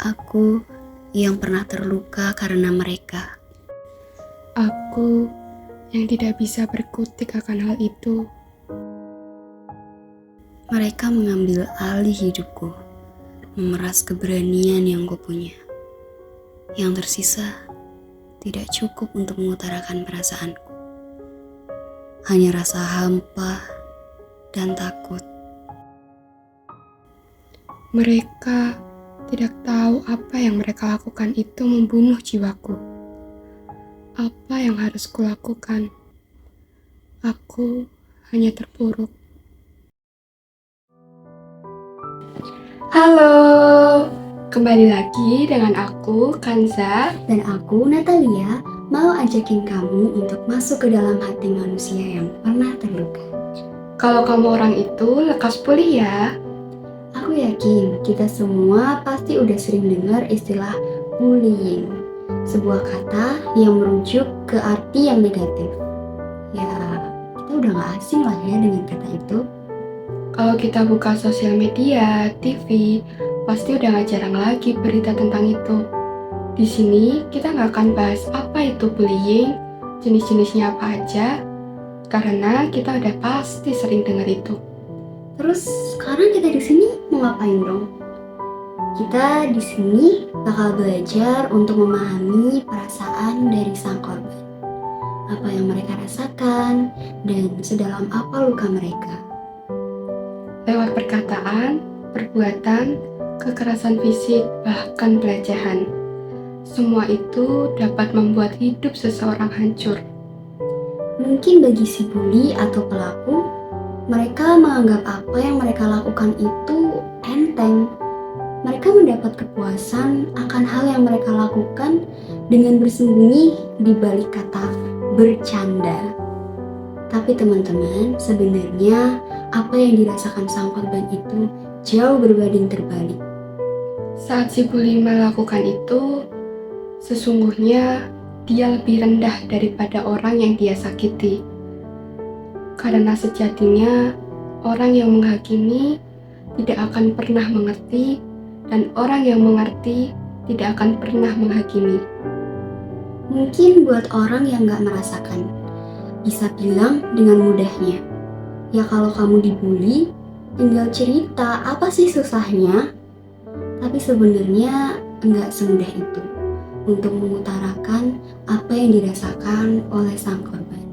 Aku yang pernah terluka karena mereka. Aku yang tidak bisa berkutik akan hal itu. Mereka mengambil alih hidupku, memeras keberanian yang kupunya. Yang tersisa tidak cukup untuk mengutarakan perasaanku. Hanya rasa hampa dan takut. Mereka tidak tahu apa yang mereka lakukan itu membunuh jiwaku. Apa yang harus kulakukan? Aku hanya terpuruk. Halo, kembali lagi dengan aku, Kanza. Dan aku, Natalia, mau ajakin kamu untuk masuk ke dalam hati manusia yang pernah terluka. Kalau kamu orang itu, lekas pulih ya. Aku yakin kita semua pasti udah sering dengar istilah bullying, sebuah kata yang merujuk ke arti yang negatif. Ya, kita udah gak asing lah ya dengan kata itu. Kalau kita buka sosial media, TV, pasti udah gak jarang lagi berita tentang itu. Di sini kita nggak akan bahas apa itu bullying, jenis-jenisnya apa aja, karena kita udah pasti sering dengar itu. Terus sekarang kita di sini mau ngapain dong? Kita di sini bakal belajar untuk memahami perasaan dari sang korban, apa yang mereka rasakan, dan sedalam apa luka mereka. Lewat perkataan, perbuatan, kekerasan fisik, bahkan pelecehan. Semua itu dapat membuat hidup seseorang hancur. Mungkin bagi si bully atau pelaku, mereka menganggap apa yang mereka lakukan itu enteng. Mereka mendapat kepuasan akan hal yang mereka lakukan dengan bersembunyi di balik kata bercanda. Tapi teman-teman, sebenarnya apa yang dirasakan sang korban itu jauh berbanding terbalik. Saat si bully melakukan itu, sesungguhnya dia lebih rendah daripada orang yang dia sakiti. Karena sejatinya, orang yang menghakimi tidak akan pernah mengerti, dan orang yang mengerti tidak akan pernah menghakimi. Mungkin buat orang yang gak merasakan, bisa bilang dengan mudahnya, ya kalau kamu dibully, tinggal cerita apa sih susahnya. Tapi sebenarnya enggak semudah itu untuk mengutarakan apa yang dirasakan oleh sang korban.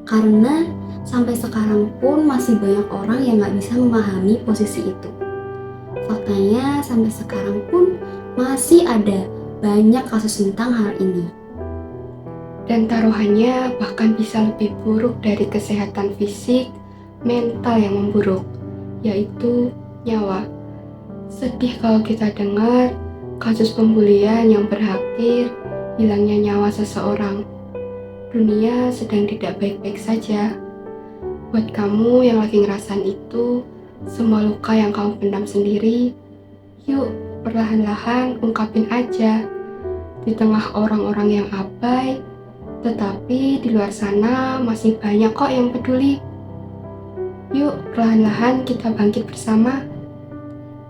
Karena sampai sekarang pun masih banyak orang yang gak bisa memahami posisi itu. Faktanya sampai sekarang pun masih ada banyak kasus tentang hal ini. Dan taruhannya bahkan bisa lebih buruk dari kesehatan fisik, mental yang memburuk, yaitu nyawa. Sedih kalau kita dengar kasus pembulian yang berakhir hilangnya nyawa seseorang. Dunia sedang tidak baik-baik saja. Buat kamu yang lagi ngerasain itu, semua luka yang kamu pendam sendiri, yuk perlahan-lahan ungkapin aja. Di tengah orang-orang yang abai, tetapi di luar sana masih banyak kok yang peduli. Yuk perlahan-lahan kita bangkit bersama.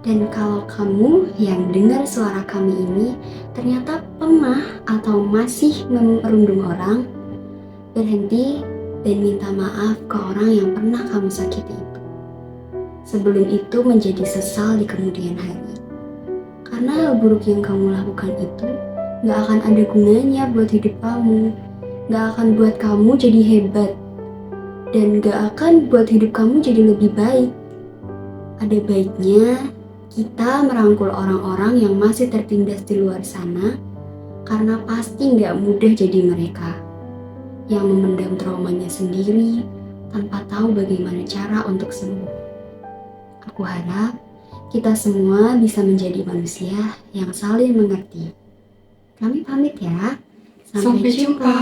Dan kalau kamu yang dengar suara kami ini ternyata pernah atau masih merundung orang, berhenti dan minta maaf ke orang yang pernah kamu sakiti itu. Sebelum itu menjadi sesal di kemudian hari. Karena hal buruk yang kamu lakukan itu gak akan ada gunanya buat hidup kamu, gak akan buat kamu jadi hebat, dan gak akan buat hidup kamu jadi lebih baik. Ada baiknya kita merangkul orang-orang yang masih tertindas di luar sana, karena pasti gak mudah jadi mereka yang memendam traumanya sendiri tanpa tahu bagaimana cara untuk sembuh. Aku harap kita semua bisa menjadi manusia yang saling mengerti. Kami pamit ya. Sampai jumpa.